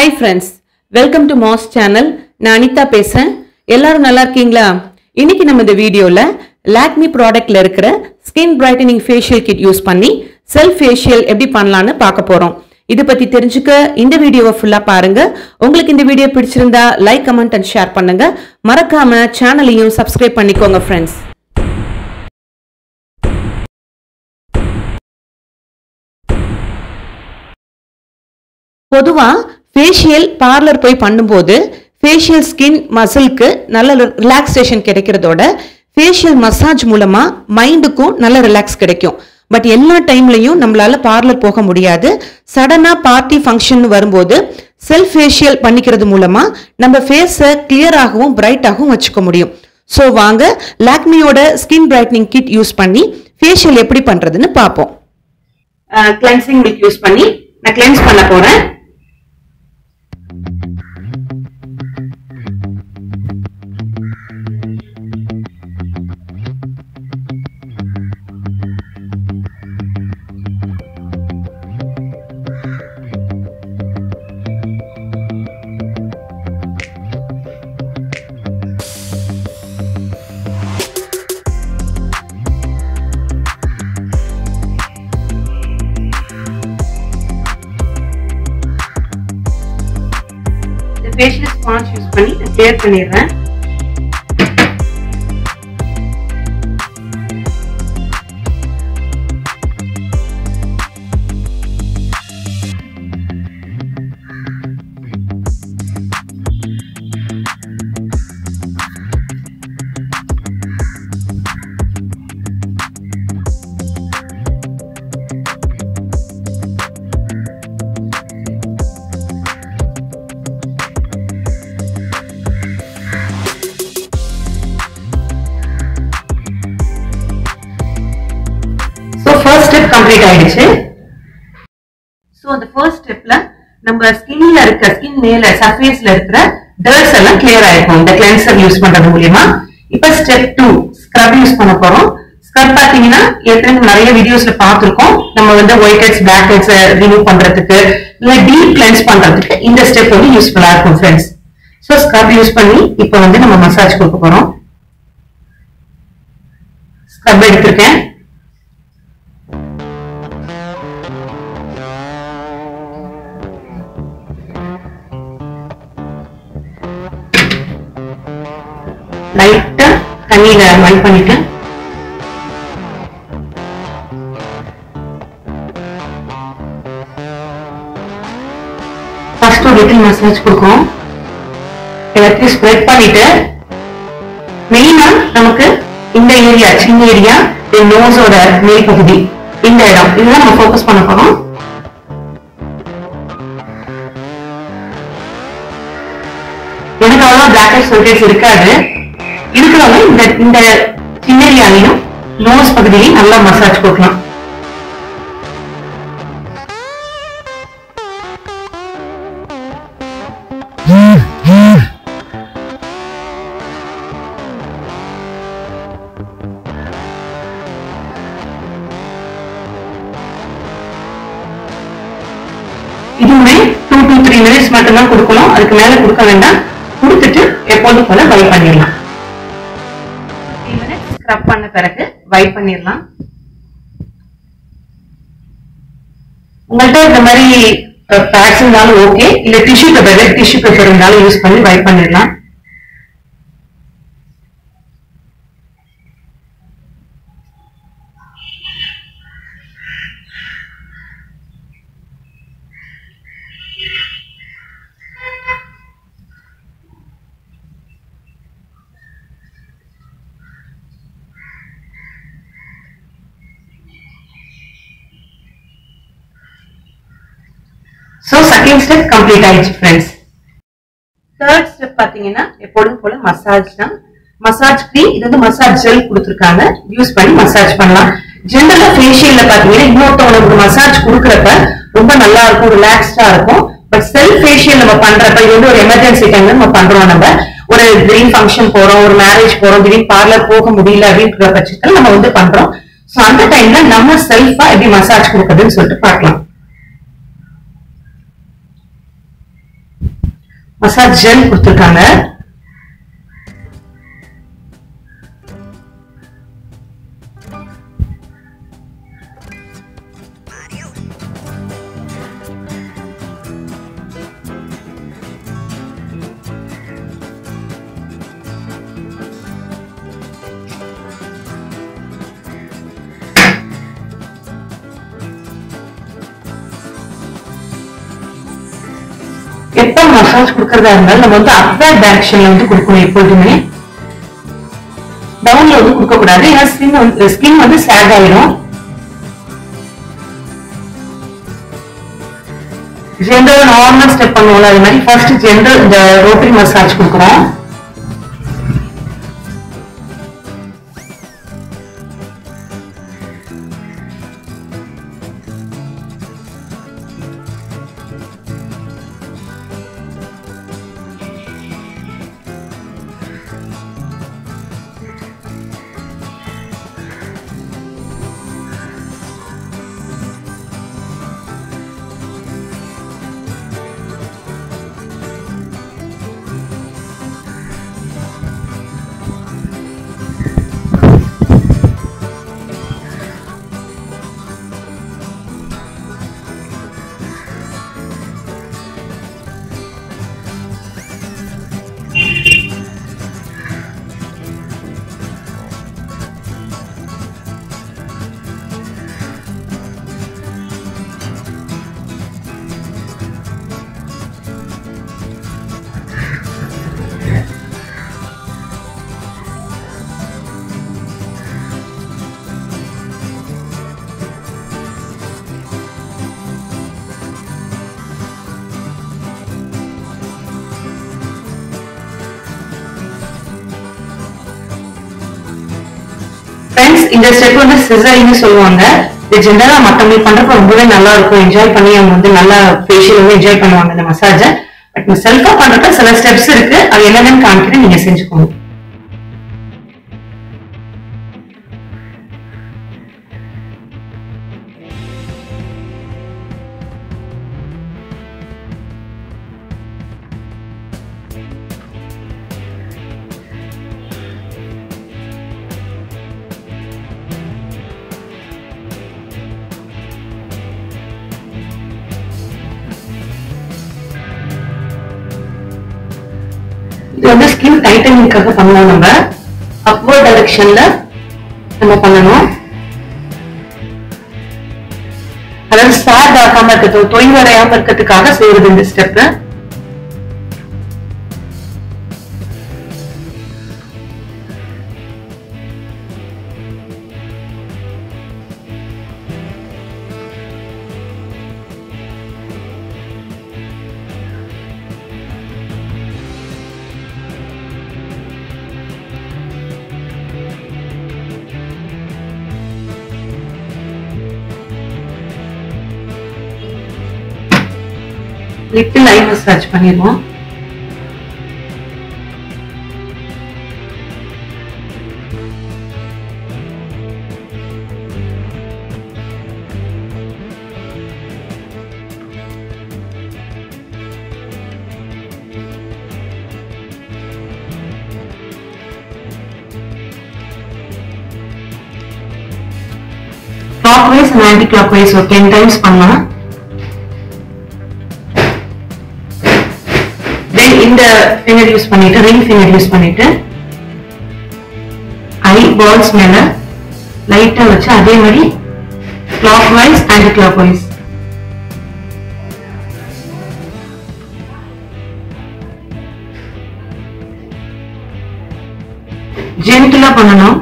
Hi friends, welcome to Moss Channel. நான் அனிதா பேசுறேன். எல்லாரும் நல்லா இருக்கீங்களா? இன்னைக்கு நம்ம இந்த வீடியோல Lakme ப்ராடக்ட்ல இருக்கிற skin brightening facial kit use பண்ணி செல்ஃப் ஃபேஷியல் எப்படி பண்ணலாம்னு பார்க்க போறோம். இத பத்தி தெரிஞ்சுக்க இந்த வீடியோவை ஃபுல்லா பாருங்க. உங்களுக்கு இந்த வீடியோ பிடிச்சிருந்தா லைக், கமெண்ட் and ஷேர் பண்ணுங்க. மறக்காம சேனலையும் சப்ஸ்கிரைப் பண்ணிக்கோங்க friends. பொதுவா ஃபேஷியல் பார்லர் போய் பண்ணும்போது ஃபேஷியல் ஸ்கின் மசிலுக்கு நல்ல ரிலாக்ஸேஷன் கிடைக்கிறதோட ஃபேஷியல் மசாஜ் மூலமா மைண்டுக்கும் நல்ல ரிலாக்ஸ் கிடைக்கும். பட் எல்லா டைம்லையும் நம்மளால பார்லர் போக முடியாது. சடனா பார்ட்டி ஃபங்க்ஷன் வரும்போது செல்ஃப் ஃபேஷியல் பண்ணிக்கிறது மூலமா நம்ம ஃபேஸை கிளியராகவும் பிரைட்டாகவும் வச்சுக்க முடியும். ஸோ வாங்க லாக்மியோட ஸ்கின் பிரைட்னிங் கிட் யூஸ் பண்ணி ஃபேஷியல் எப்படி பண்றதுன்னு பார்ப்போம். கிளென்சிங் மில்க் யூஸ் பண்ணி நான் கிளென்ஸ் பண்ண போறேன். ஃபேஷியல் ஸ்பாஞ்ச் யூஸ் பண்ணி கிளியர் பண்ணிடுறேன். ஃபர்ஸ்ட் ஸ்டெப் கம்ப்ளீட் ஆயிடுச்சு. சோ அந்த ஃபர்ஸ்ட் ஸ்டெப்ல நம்ம ஸ்கின்ல இருக்க ஸ்கின் மேல சர்ஃபேஸ்ல இருக்கிற டர்ட்ஸ் எல்லாம் கிளியர் ஆயிருக்கும் இந்த கிளென்சர் யூஸ் பண்றது மூலமா. இப்போ ஸ்டெப் 2 ஸ்க்ரப் யூஸ் பண்ண போறோம். ஸ்க்ரப் பாத்தீங்கன்னா ஏற்கனவே நிறைய வீடியோஸ்ல பார்த்திருக்கோம். நம்ம வந்து white heads, black heads remove பண்றதுக்கு இல்ல டீப் கிளென்ஸ் பண்றதுக்கு இந்த ஸ்டெப் வந்து யூஸ்ஃபுல்லா இருக்கும் ஃப்ரெண்ட்ஸ். சோ ஸ்க்ரப் யூஸ் பண்ணி இப்போ வந்து நம்ம மசாஜ் கொடுக்க போறோம். ஸ்க்ரப் எடுத்திருக்கேன். லைட்டா தண்ணியில மைல் பண்ணிட்டு ஃபர்ஸ்ட் ஒரு லிட்டில் மசாஜ் கொடுக்கும். எல்லாத்தையும் ஸ்ப்ரெட் பண்ணிட்டு மெயினா நமக்கு இந்த ஏரியா, சின்ன ஏரியா, நோஸோட மேல் பகுதி, இந்த இடம் இதெல்லாம் நம்ம ஃபோக்கஸ் பண்ண போறோம். எனக்கு அவ்வளவு பிளாக் ஹெட்ஸ், ஒயிட் ஹெட்ஸ் இருக்காது. இருக்கிறவங்க இந்த சின்ன ஏரியாலையும் நோஸ் பகுதியிலையும் நல்லா மசாஜ் கொடுக்கலாம். இதுவுமே 2 to 3 minutes மட்டும்தான் கொடுக்கணும். அதுக்கு மேல கொடுக்க வேண்டாம். கொடுத்துட்டு எப்போதும் போல வைப் பண்ணிடலாம். 3 minutes ஸ்க்ரப் பண்ண பிறகு வைப் பண்ணிடலாம். உங்கள்கிட்ட இந்த மாதிரி பேட்ஸ் இருந்தாலும் ஓகே, இல்ல டிஷ்யூ பேப்பர் இருந்தாலும் யூஸ் பண்ணி வைப் பண்ணிடலாம். So second step complete ஆயிடுச்சு friends. Third step பாத்தீங்கன்னா எப்போதும் போல மசாஜ் தான். மசாஜ் க்ரீம், இது வந்து மசாஜ் ஜெல் கொடுத்திருக்காங்க. யூஸ் பண்ணி மசாஜ் பண்ணலாம். ஜெனரலா ஃபேஷியல்ல பாத்தீங்கன்னா இன்னொருத்தவங்களுக்கு மசாஜ் கொடுக்கறப்ப ரொம்ப நல்லா இருக்கும், ரிலாக்ஸ்டா இருக்கும். பட் செல்ஃப் ஃபேஷியல் நம்ம பண்றப்ப இது வந்து ஒரு எமர்ஜென்சி டைம்ல நம்ம பண்றோம். நம்ம ஒரு திடீர் ஃபங்க்ஷன் போறோம், ஒரு மேரேஜ் போறோம், திடீர் பார்லர் போக முடியல அப்படின்ற பட்சத்துல நம்ம வந்து பண்றோம். சோ அந்த டைம்ல நம்ம செல்ஃபா எப்படி மசாஜ் கொடுக்குதுன்னு சொல்லிட்டு பார்க்கலாம். மசாஜ் ஜெல் கொடுத்துருக்காங்க. எப்ப மசாஜ் கொடுக்கறதா இருந்தாலும் நம்ம வந்து அப்வர்ட் டைரக்ஷன்ல வந்து கொடுக்கணும். எப்போதுமே டவுன்ல வந்து கொடுக்க கூடாது. ஏன்னா ஸ்கின் வந்து சாக் ஆயிடும். ஜெனரல் நார்மல் ஸ்டெப் பண்ணுவோம்ல, அது மாதிரி ஃபர்ஸ்ட் ஜெனரல் இந்த ரோட்டரி மசாஜ் கொடுக்குறோம். இந்த ஸ்டெப் வந்து சிசரிங்னு சொல்லுவாங்க. இது ஜெனரலா மத்தவங்களுக்கு பண்றப்ப ரொம்பவே நல்லா இருக்கும். என்ஜாய் பண்ணி அவங்க வந்து நல்லா ஃபேஷியல் வந்து என்ஜாய் பண்ணுவாங்க இந்த மசாஜ. பட் செல்ஃபா பண்றப்ப சில ஸ்டெப்ஸ் இருக்கு. அது என்னன்னு காமிக்கிறேன், நீங்க செஞ்சுக்கோங்க. இது வந்து ஸ்கின் டைட்டனிங்காக பண்ணலாம். நம்ம அப்வர்ட் டைரக்ஷன்ல நம்ம பண்ணணும். அதாவது சாக் ஆகாம இருக்கிறது, தொய்வடையாம இருக்கிறதுக்காக செய்யறது இந்த ஸ்டெப். லிட்டில் ஐ மசாஜ் பண்ணிடுவோம். clockwise and anti-clockwise ஒரு 10 times பண்ணலாம். then இந்த finger யூஸ் பண்ணிட்டு ring finger யூஸ் பண்ணிட்டு ஐ balls மேல லைட்டா வச்சு அதே மாதிரி clockwise anti-clockwise ஜென்டிலா பண்ணணும்.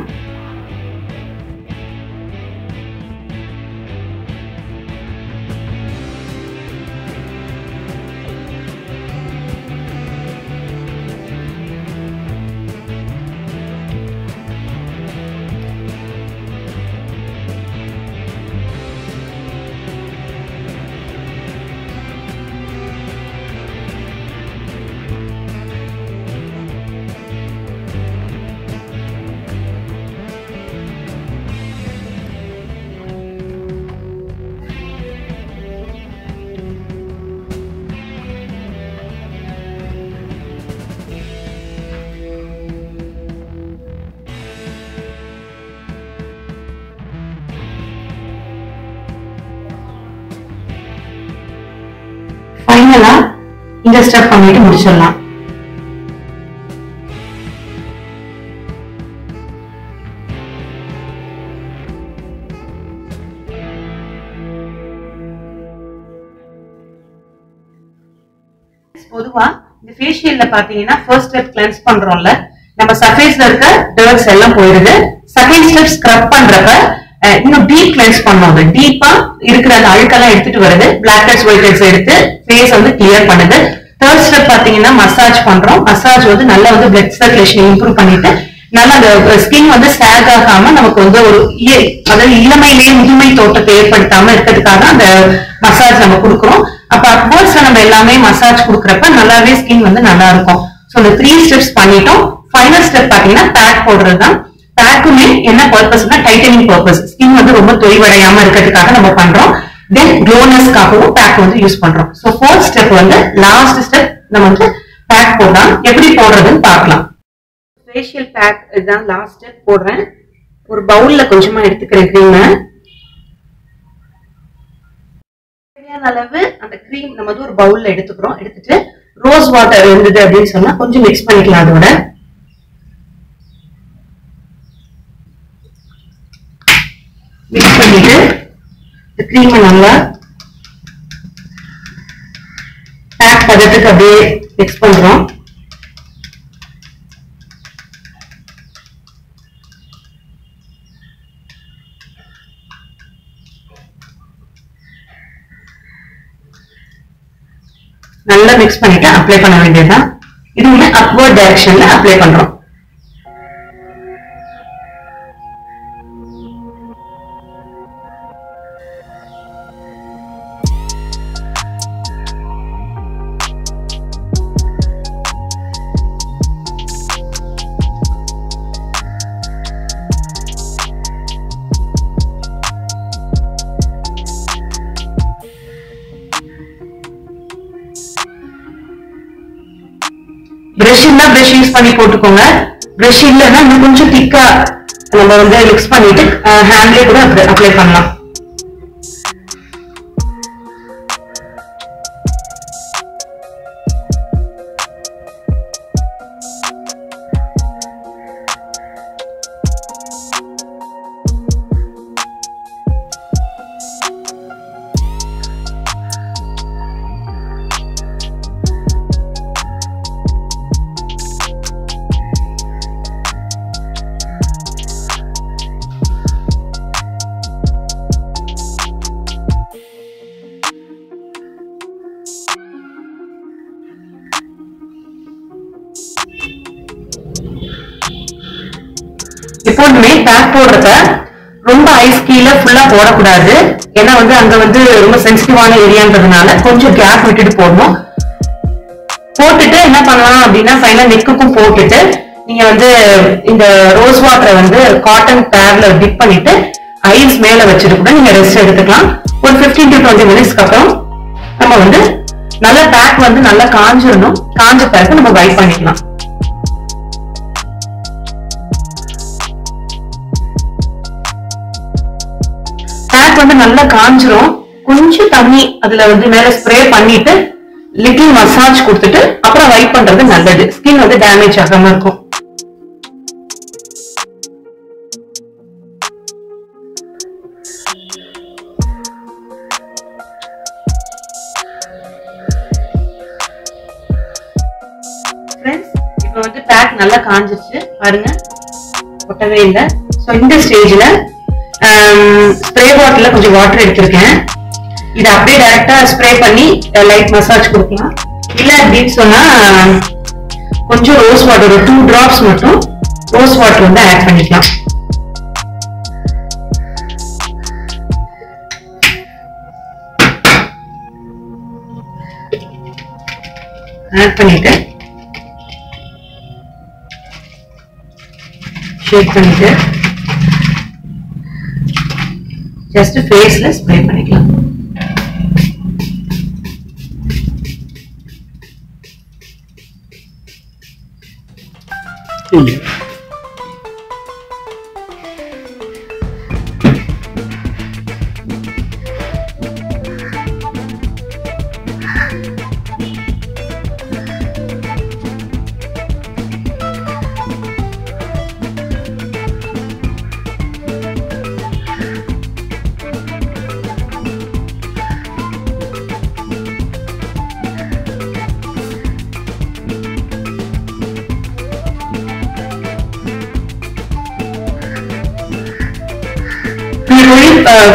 இந்த ஸ்டெப் பண்ணிட்டு முடிச்சிடலாம். பொதுவா இந்த ஃபேஷியல்ல பாத்தீங்கன்னா ஃபர்ஸ்ட் ஸ்டெப் கிளென்ஸ் பண்றோம்ல, நம்ம சர்ஃபேஸ்ல இருக்க டர்ட்ஸ் எல்லாம் போயிடுது. செகண்ட் ஸ்டெப் ஸ்க்ரப் பண்றப்ப இன்னும் டீப் கிளென்ஸ் பண்ணுவாங்க. டீப்பா இருக்கிற அந்த அழுக்கெல்லாம் எடுத்துட்டு வருது, பிளாக் ஹெட்ஸ் ஒயிட் ஹெட்ஸ் எடுத்து ஃபேஸ் வந்து கிளியர் பண்ணுது. தேர்ட் ஸ்டெப் பாத்தீங்கன்னா மசாஜ் பண்றோம். மசாஜ் வந்து நல்லா வந்து பிளட் சர்க்குலேஷன் இம்ப்ரூவ் பண்ணிட்டு நல்லா அந்த ஸ்கின் வந்து சேக் ஆகாம நமக்கு வந்து ஒரு அதாவது இளமையிலேயே முதுமை தோட்டத்தை ஏற்படுத்தாம இருக்கிறதுக்காக அந்த மசாஜ் நம்ம கொடுக்குறோம். அப்ப அப்வர்ட்ஸ்ல நம்ம எல்லாமே மசாஜ் கொடுக்குறப்ப நல்லாவே ஸ்கின் வந்து நல்லா இருக்கும். ஸோ இந்த 3 ஸ்டெப்ஸ் பண்ணிட்டோம். ஃபைனல் ஸ்டெப் பாத்தீங்கன்னா பேக் போடுறது தான். பேக்குமே என்ன பர்பஸ்னா டைட்டனிங் பர்பஸ், ஸ்கின் வந்து ரொம்ப தொய்வடையாம இருக்கிறதுக்காக நம்ம பண்றோம். தென் க்ளோனஸ்க்காகவும் பேக் வந்து யூஸ் பண்றோம். ஸோ 4th ஸ்டெப் வந்து லாஸ்ட் ஸ்டெப் நம்ம வந்து பேக் போடலாம். எப்படி போடுறதுன்னு பார்க்கலாம். ஃபேஷியல் பேக் இதுதான் லாஸ்ட் ஸ்டெப் போடுறேன். ஒரு பவுல்ல கொஞ்சமா எடுத்துக்கிறேன் க்ரீமை. தேவையான அளவு அந்த க்ரீம் நம்ம வந்து ஒரு பவுல்ல எடுத்துக்கிறோம். எடுத்துட்டு ரோஸ் வாட்டர் இருந்தது அப்படின்னு சொன்னா கொஞ்சம் மிக்ஸ் பண்ணிக்கலாம். அதோட மிக்ஸ் பண்ணிட்டு இந்த க்ரீமை நல்லா பேக் பதத்துக்கு அப்படியே மிக்ஸ் பண்றோம். நல்லா மிக்ஸ் பண்ணிட்டு அப்ளை பண்ண வேண்டியதுதான். இதுவுமே அப்வர்ட் டைரக்ஷன்ல அப்ளை பண்றோம். பிரஷ் இருந்தா பிரஷ் யூஸ் பண்ணி போட்டுக்கோங்க. பிரஷ் இல்லைன்னா இன்னும் கொஞ்சம் திக்கா நம்ம வந்து மிக்ஸ் பண்ணிட்டு ஹேண்ட்லயே கூட அப்ளை பண்ணலாம். எப்போதுமே பேக் போடுறத ரொம்ப ஐஸ் கீழே ஃபுல்லா போடக்கூடாது. ஏன்னா வந்து அங்க வந்து ரொம்ப சென்சிட்டிவான ஏரியான்றதுனால கொஞ்சம் கேப் விட்டுட்டு போடணும். போட்டுட்டு என்ன பண்ணலாம் அப்படின்னா ஃபைனலா நெக்குக்கும் போட்டுட்டு நீங்க வந்து இந்த ரோஸ் வாட்டரை வந்து காட்டன் பேர்ல டிப் பண்ணிட்டு ஐஸ் மேல வச்சுட்டு கூட நீங்க ரெஸ்ட் எடுத்துக்கலாம். ஒரு 15 to 20 மினிட்ஸ்க்கு அப்புறம் நம்ம வந்து நல்லா பேக் வந்து நல்லா காஞ்சிடணும். காஞ்ச பிறகு நம்ம வைப் பண்ணிக்கலாம். பேக் வந்து நல்லா காஞ்சிரும். கொஞ்சம் தண்ணி அதுல வந்து மேல ஸ்ப்ரே பண்ணிட்டு லிட்டில் மசாஜ் கொடுத்துட்டு அப்புறம் வைப் பண்றது நல்லது. ஸ்கின் வந்து டேமேஜ் ஆகாம இருக்கும். இப்ப வந்து பேக் நல்லா காஞ்சிருச்சு பாருங்க, ஒட்டவே இல்லை. சோ இந்த ஸ்டேஜ்ல ஸ்ப்ரே பாட்டில கொஞ்சம் வாட்டர் எடுத்திருக்கேன். இதை அப்படியே டைரக்டா ஸ்ப்ரே பண்ணி லைட் மசாஜ் கொடுக்கலாம். இல்ல அப்படின்னு சொன்னா கொஞ்சம் ரோஸ் வாட்டர் ஒரு 2 drops மட்டும் ரோஸ் வாட்டர் வந்து ஆட் பண்ணிக்கலாம். ஆட் பண்ணிட்டு ஷேக் பண்ணிட்டு ஜஸ்ட் ஃபேஸ்ல ஸ்ப்ரே பண்ணிக்கலாம்.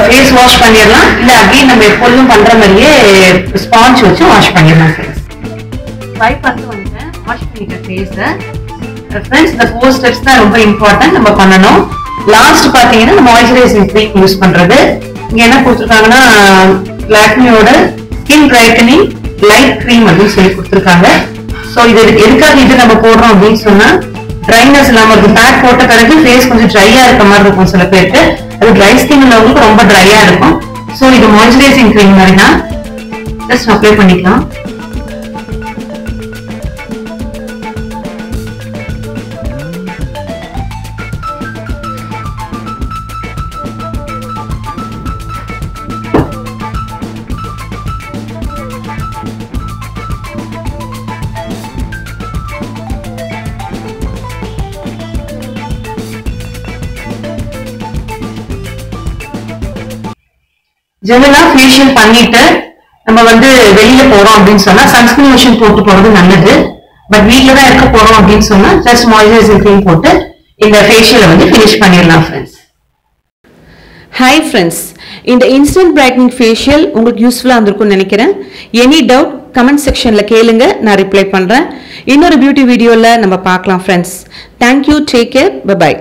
ஃபேஸ் வாஷ் பண்ணிடலாம், இல்ல அகைன் நம்ம எப்பொழுதும் பண்ற மாதிரியே ஸ்பாஞ்ச் வச்சு வாஷ் பண்ணிடலாம் ஃப்ரெண்ட்ஸ். ட்ரை பண்ணிட்டு வந்துட்டேன், வாஷ் பண்ணிட்டேன் ஃபேஸை ஃப்ரெண்ட்ஸ். இந்த 4 ஸ்டெப்ஸ் தான் ரொம்ப இம்பார்ட்டன்ட் நம்ம பண்ணணும். லாஸ்ட் பாத்தீங்கன்னா மாய்ஸ்சரைசிங் க்ரீம் யூஸ் பண்றது. இங்க என்ன கொடுத்துருக்காங்கன்னா லாக்மியோட ஸ்கின் பிரைட்டனிங் லைட் க்ரீம் அப்படின்னு சொல்லி கொடுத்துருக்காங்க. ஸோ இது எதுக்காக இது நம்ம போடுறோம் அப்படின்னு சொன்னா ட்ரைனஸ் இல்லாம இருக்கும். பேக் போட்ட பிறகு ஃபேஸ் கொஞ்சம் ட்ரையா இருக்க மாதிரி இருக்கும் சில பேருக்கு, அது ட்ரை ஸ்கின் உள்ளவங்களுக்கு ரொம்ப ட்ரையா இருக்கும். ஸோ இது மாய்ஸ்சரைசிங் க்ரீம் மாதிரி தான், ஜஸ்ட் அப்ளை பண்ணிக்கலாம். ஜெனரலா ஃபேஷியல் பண்ணிட்டு நம்ம வெளியில போறோம் அப்படின்னு சொன்னா சன்ஸ்கிரீன் லோஷன் போட்டு போறது நல்லது. பட் வீட்ல தான் இருக்க போறோம் அப்படின்னு சொன்னா ஜஸ்ட் மாய்ஸ்சரைசிங் க்ரீம் போட்டு இந்த ஃபேஷியலை ஃபினிஷ் பண்ணிடலாம் ஃப்ரெண்ட்ஸ். ஹாய் ஃப்ரெண்ட்ஸ், இந்த இன்ஸ்டன்ட் பிரைட்னிங் ஃபேஷியல் உங்களுக்கு யூஸ்ஃபுல்லா இருந்திருக்கும்னு நினைக்கிறேன். எனி டவுட் கமெண்ட் செக்ஷன்ல கேளுங்க, நான் ரிப்ளை பண்றேன். இன்னொரு பியூட்டி வீடியோல நம்ம பார்க்கலாம் friends. Thank you, take care, by.